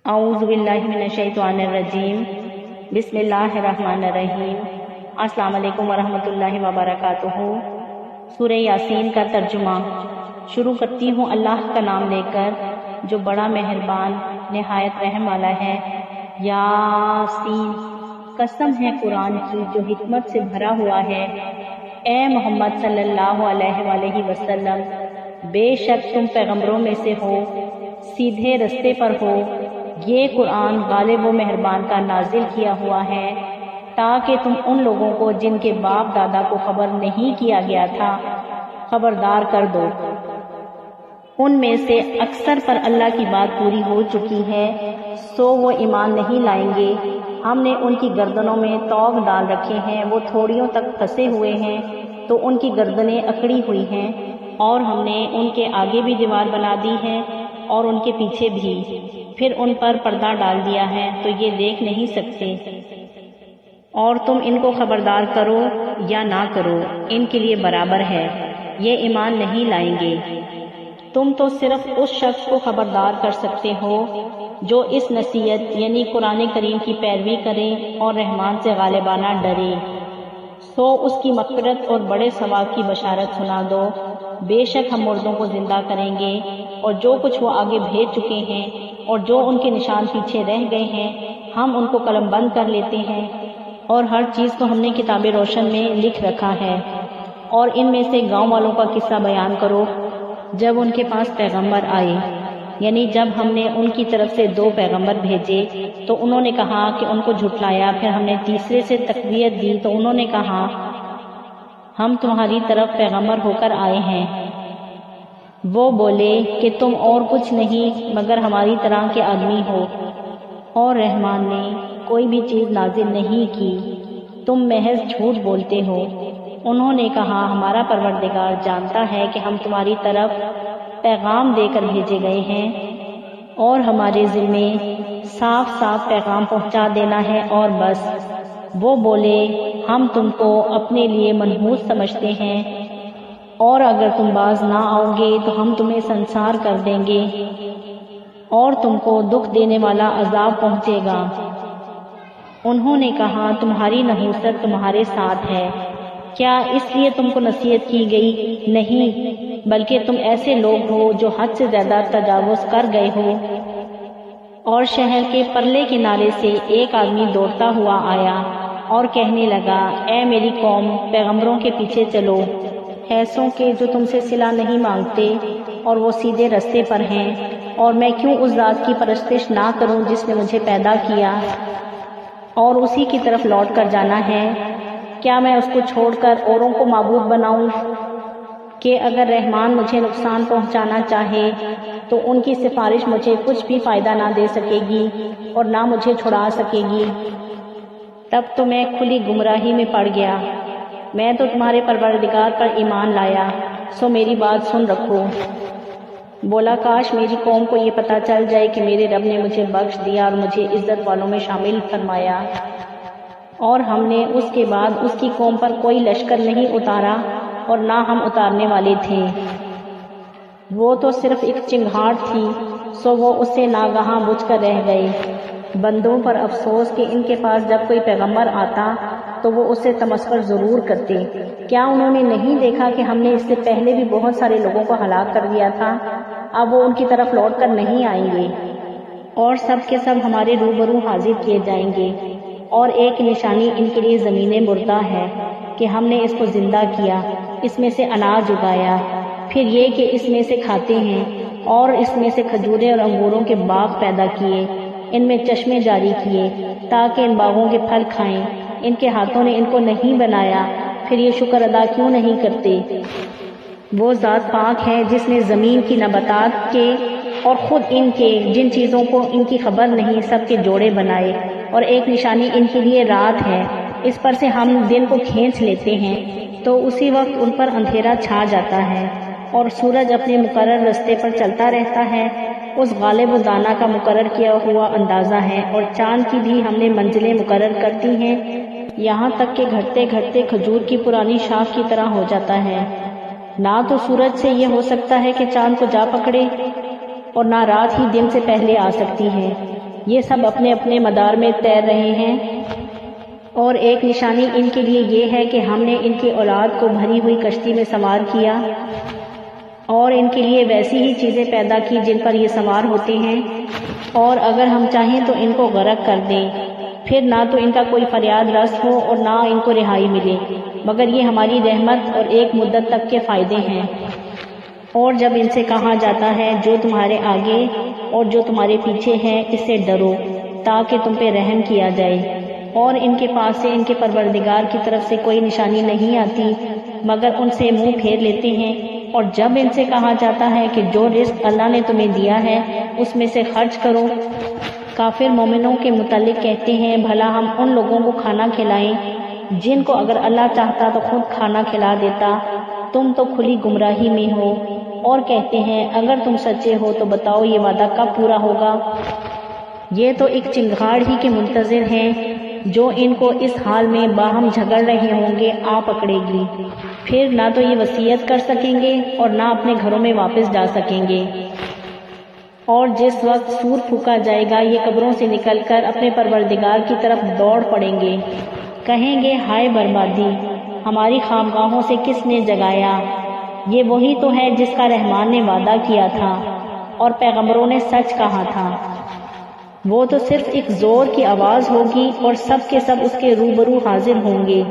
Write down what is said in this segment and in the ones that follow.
اعوذ باللہ من الشیطان الرجیم، بسم اللہ الرحمن الرحیم۔ السلام علیکم ورحمۃ اللہ وبرکاتہ۔ سورہ یاسین کا ترجمہ شروع کرتی ہوں اللہ کا نام لے کر جو بڑا مہربان نہایت رحم والا ہے۔ یاسین، قسم ہے قرآن کی جو حکمت سے بھرا ہوا ہے۔ اے محمد صلی اللہ علیہ وآلہ وسلم، بے شک تم پیغمبروں میں سے ہو، سیدھے رستے پر ہو۔ یہ قرآن غالب و مہربان کا نازل کیا ہوا ہے تاکہ تم ان لوگوں کو جن کے باپ دادا کو خبر نہیں کیا گیا تھا خبردار کر دو۔ ان میں سے اکثر پر اللہ کی بات پوری ہو چکی ہے، سو وہ ایمان نہیں لائیں گے۔ ہم نے ان کی گردنوں میں طوق ڈال رکھے ہیں، وہ تھوڑیوں تک پھنسے ہوئے ہیں تو ان کی گردنیں اکڑی ہوئی ہیں، اور ہم نے ان کے آگے بھی دیوار بنا دی ہے اور ان کے پیچھے بھی، پھر ان پر پردہ ڈال دیا ہے تو یہ دیکھ نہیں سکتے۔ اور تم ان کو خبردار کرو یا نہ کرو، ان کے لیے برابر ہے، یہ ایمان نہیں لائیں گے۔ تم تو صرف اس شخص کو خبردار کر سکتے ہو جو اس نصیحت یعنی قرآن کریم کی پیروی کرے اور رحمان سے غالبانہ ڈرے، سو اس کی مغفرت اور بڑے ثواب کی بشارت سنا دو۔ بے شک ہم مردوں کو زندہ کریں گے، اور جو کچھ وہ آگے بھیج چکے ہیں اور جو ان کے نشان پیچھے رہ گئے ہیں ہم ان کو قلم بند کر لیتے ہیں، اور ہر چیز کو ہم نے کتاب روشن میں لکھ رکھا ہے۔ اور ان میں سے گاؤں والوں کا قصہ بیان کرو جب ان کے پاس پیغمبر آئے، یعنی جب ہم نے ان کی طرف سے 2 پیغمبر بھیجے تو انہوں نے کہا کہ ان کو جھٹلایا، پھر ہم نے تیسرے سے تقویت دی تو انہوں نے کہا ہم تمہاری طرف پیغمبر ہو کر آئے ہیں۔ وہ بولے کہ تم اور کچھ نہیں مگر ہماری طرح کے آدمی ہو، اور رحمان نے کوئی بھی چیز نازل نہیں کی، تم محض جھوٹ بولتے ہو۔ انہوں نے کہا ہمارا پروردگار جانتا ہے کہ ہم تمہاری طرف پیغام دے کر بھیجے گئے ہیں، اور ہمارے ذمے صاف صاف پیغام پہنچا دینا ہے اور بس۔ وہ بولے ہم تم کو اپنے لیے منحوس سمجھتے ہیں، اور اگر تم باز نہ آؤ گے تو ہم تمہیں سنسار کر دیں گے اور تم کو دکھ دینے والا عذاب پہنچے گا۔ انہوں نے کہا تمہاری نحوست تمہارے ساتھ ہے، کیا اس لیے تم کو نصیحت کی گئی؟ نہیں، بلکہ تم ایسے لوگ ہو جو حد سے زیادہ تجاوز کر گئے ہو۔ اور شہر کے پرلے کنارے سے ایک آدمی دوڑتا ہوا آیا اور کہنے لگا اے میری قوم، پیغمبروں کے پیچھے چلو، ایسوں کے جو تم سے صلہ نہیں مانگتے اور وہ سیدھے رستے پر ہیں، اور میں کیوں اس ذات کی پرستش نہ کروں جس نے مجھے پیدا کیا اور اسی کی طرف لوٹ کر جانا ہے؟ کیا میں اس کو چھوڑ کر اوروں کو معبود بناؤں کہ اگر رحمان مجھے نقصان پہنچانا چاہے تو ان کی سفارش مجھے کچھ بھی فائدہ نہ دے سکے گی اور نہ مجھے چھڑا سکے گی۔ تب تو میں کھلی گمراہی میں پڑ گیا۔ میں تو تمہارے پروردگار پر ایمان لایا، سو میری بات سن رکھو۔ بولا کاش میری قوم کو یہ پتہ چل جائے کہ میرے رب نے مجھے بخش دیا اور مجھے عزت والوں میں شامل فرمایا، اور ہم نے اس کے بعد اس کی قوم پر کوئی لشکر نہیں اتارا اور نہ ہم اتارنے والے تھے۔ وہ تو صرف ایک چنگھاڑ تھی، سو وہ اس سے ناگہاں بجھ کر رہ گئے۔ بندوں پر افسوس کہ ان کے پاس جب کوئی پیغمبر آتا تو وہ اسے تمسخر ضرور کرتے۔ کیا انہوں نے نہیں دیکھا کہ ہم نے اس سے پہلے بھی بہت سارے لوگوں کو ہلاک کر دیا تھا؟ اب وہ ان کی طرف لوٹ کر نہیں آئیں گے، اور سب کے سب ہمارے روبرو حاضر کیے جائیں گے۔ اور ایک نشانی ان کے لیے زمین مردہ ہے کہ ہم نے اس کو زندہ کیا، اس میں سے اناج اگایا، پھر یہ کہ اس میں سے کھاتے ہیں، اور اس میں سے کھجوریں اور انگوروں کے باغ پیدا کیے، ان میں چشمے جاری کیے تاکہ ان باغوں کے پھل کھائیں۔ ان کے ہاتھوں نے ان کو نہیں بنایا، پھر یہ شکر ادا کیوں نہیں کرتے؟ وہ ذات پاک ہے جس نے زمین کی نباتات کے اور خود ان کے جن چیزوں کو ان کی خبر نہیں سب کے جوڑے بنائے، اور ایک نشانی ان کے لیے رات ہے، اس پر سے ہم دن کو کھینچ لیتے ہیں تو اسی وقت ان پر اندھیرا چھا جاتا ہے، اور سورج اپنے مقرر رستے پر چلتا رہتا ہے۔ اس غالب و دانا کا مقرر کیا ہوا اندازہ ہے، اور چاند کی بھی ہم نے منزلیں مقرر کرتی ہیں، یہاں تک کہ گھٹتے گھٹتے کھجور کی پرانی شاخ کی طرح ہو جاتا ہے۔ نہ تو سورج سے یہ ہو سکتا ہے کہ چاند کو جا پکڑے، اور نہ رات ہی دن سے پہلے آ سکتی ہے۔ یہ سب اپنے اپنے مدار میں تیر رہے ہیں، اور ایک نشانی ان کے لیے یہ ہے کہ ہم نے ان کی اولاد کو بھری ہوئی کشتی میں سوار کیا اور ان کے لیے ویسی ہی چیزیں پیدا کی جن پر یہ سوار ہوتے ہیں، اور اگر ہم چاہیں تو ان کو غرق کر دیں، پھر نہ تو ان کا کوئی فریاد رس ہو اور نہ ان کو رہائی ملے، مگر یہ ہماری رحمت اور ایک مدت تک کے فائدے ہیں۔ اور جب ان سے کہا جاتا ہے جو تمہارے آگے اور جو تمہارے پیچھے ہے اس سے ڈرو تاکہ تم پہ رحم کیا جائے، اور ان کے پاس سے ان کے پروردگار کی طرف سے کوئی نشانی نہیں آتی مگر ان سے منہ پھیر لیتے ہیں۔ اور جب ان سے کہا جاتا ہے کہ جو رزق اللہ نے تمہیں دیا ہے اس میں سے خرچ کرو، کافر مومنوں کے متعلق کہتے ہیں بھلا ہم ان لوگوں کو کھانا کھلائیں جن کو اگر اللہ چاہتا تو خود کھانا کھلا دیتا، تم تو کھلی گمراہی میں ہو۔ اور کہتے ہیں اگر تم سچے ہو تو بتاؤ یہ وعدہ کب پورا ہوگا؟ یہ تو ایک چنگھاڑ ہی کے منتظر ہیں جو ان کو اس حال میں باہم جھگڑ رہے ہوں گے آ پکڑے گی، پھر نہ تو یہ وصیت کر سکیں گے اور نہ اپنے گھروں میں واپس جا سکیں گے۔ اور جس وقت سور پھونکا جائے گا یہ قبروں سے نکل کر اپنے پروردگار کی طرف دوڑ پڑیں گے، کہیں گے ہائے بربادی، ہماری خامگاہوں سے کس نے جگایا؟ یہ وہی تو ہے جس کا رحمان نے وعدہ کیا تھا اور پیغمبروں نے سچ کہا تھا۔ وہ تو صرف ایک زور کی آواز ہوگی اور سب کے سب اس کے روبرو حاضر ہوں گے،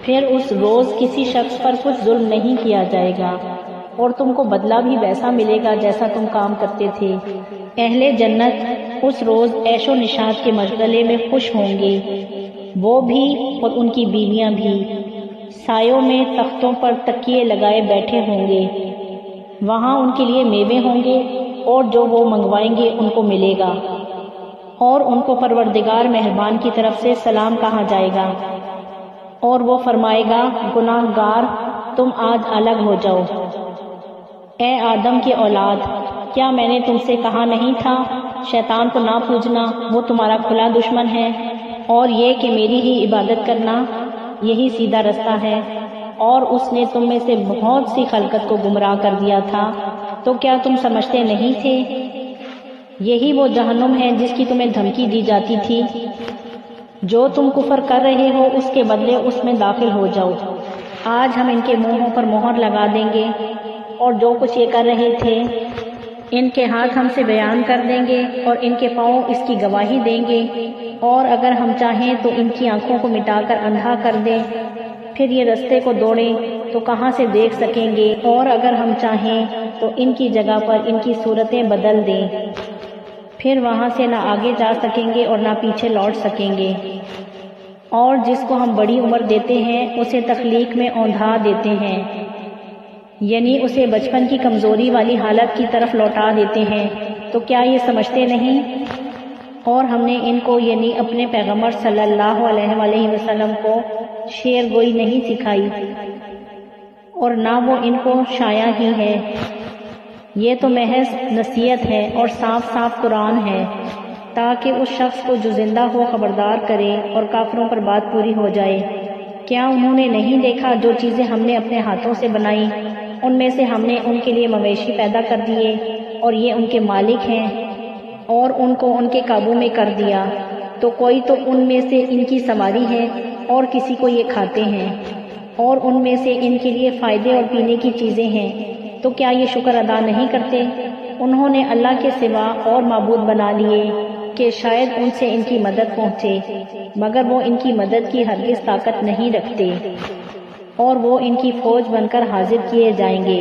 پھر اس روز کسی شخص پر کچھ ظلم نہیں کیا جائے گا اور تم کو بدلہ بھی ویسا ملے گا جیسا تم کام کرتے تھے۔ اہل جنت اس روز عیش و نشاط کے مشغلے میں خوش ہوں گے، وہ بھی اور ان کی بیویاں بھی، سایوں میں تختوں پر تکیے لگائے بیٹھے ہوں گے، وہاں ان کے لیے میوے ہوں گے اور جو وہ منگوائیں گے ان کو ملے گا، اور ان کو پروردگار مہربان کی طرف سے سلام کہا جائے گا، اور وہ فرمائے گا گناہ گار تم آج الگ ہو جاؤ۔ اے آدم کی اولاد، کیا میں نے تم سے کہا نہیں تھا شیطان کو نہ پوجنا، وہ تمہارا کھلا دشمن ہے، اور یہ کہ میری ہی عبادت کرنا یہی سیدھا رستہ ہے؟ اور اس نے تم میں سے بہت سی خلقت کو گمراہ کر دیا تھا، تو کیا تم سمجھتے نہیں تھے؟ یہی وہ جہنم ہے جس کی تمہیں دھمکی دی جاتی تھی، جو تم کفر کر رہے ہو اس کے بدلے اس میں داخل ہو جاؤ۔ آج ہم ان کے منہوں پر مہر لگا دیں گے اور جو کچھ یہ کر رہے تھے ان کے ہاتھ ہم سے بیان کر دیں گے اور ان کے پاؤں اس کی گواہی دیں گے، اور اگر ہم چاہیں تو ان کی آنکھوں کو مٹا کر اندھا کر دیں، پھر یہ رستے کو دوڑیں تو کہاں سے دیکھ سکیں گے، اور اگر ہم چاہیں تو ان کی جگہ پر ان کی صورتیں بدل دیں، پھر وہاں سے نہ آگے جا سکیں گے اور نہ پیچھے لوٹ سکیں گے۔ اور جس کو ہم بڑی عمر دیتے ہیں اسے تخلیق میں اوندھا دیتے ہیں، یعنی اسے بچپن کی کمزوری والی حالت کی طرف لوٹا دیتے ہیں، تو کیا یہ سمجھتے نہیں؟ اور ہم نے ان کو یعنی اپنے پیغمبر صلی اللہ علیہ وآلہ وسلم کو شعر گوئی نہیں سکھائی، اور نہ وہ ان کو شایع ہی ہے، یہ تو محض نصیحت ہے اور صاف صاف قرآن ہے، تاکہ اس شخص کو جو زندہ ہو خبردار کرے اور کافروں پر بات پوری ہو جائے۔ کیا انہوں نے نہیں دیکھا جو چیزیں ہم نے اپنے ہاتھوں سے بنائیں، ان میں سے ہم نے ان کے لیے مویشی پیدا کر دیے اور یہ ان کے مالک ہیں، اور ان کو ان کے قابو میں کر دیا، تو کوئی تو ان میں سے ان کی سواری ہے اور کسی کو یہ کھاتے ہیں، اور ان میں سے ان کے لیے فائدے اور پینے کی چیزیں ہیں، تو کیا یہ شکر ادا نہیں کرتے؟ انہوں نے اللہ کے سوا اور معبود بنا لیے کہ شاید ان سے ان کی مدد پہنچے، مگر وہ ان کی مدد کی ہرگز طاقت نہیں رکھتے، اور وہ ان کی فوج بن کر حاضر کیے جائیں گے،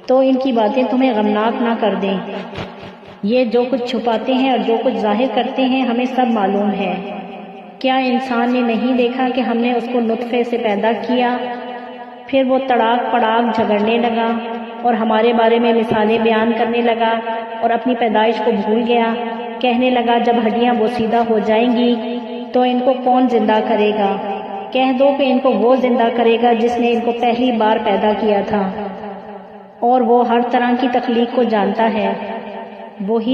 تو ان کی باتیں تمہیں غمناک نہ کر دیں۔ یہ جو کچھ چھپاتے ہیں اور جو کچھ ظاہر کرتے ہیں ہمیں سب معلوم ہے۔ کیا انسان نے نہیں دیکھا کہ ہم نے اس کو نطفے سے پیدا کیا، پھر وہ تڑاک پڑاک جھگڑنے لگا اور ہمارے بارے میں مثالیں بیان کرنے لگا اور اپنی پیدائش کو بھول گیا، کہنے لگا جب ہڈیاں بوسیدہ ہو جائیں گی تو ان کو کون زندہ کرے گا؟ کہہ دو کہ ان کو وہ زندہ کرے گا جس نے ان کو پہلی بار پیدا کیا تھا، اور وہ ہر طرح کی تخلیق کو جانتا ہے، وہی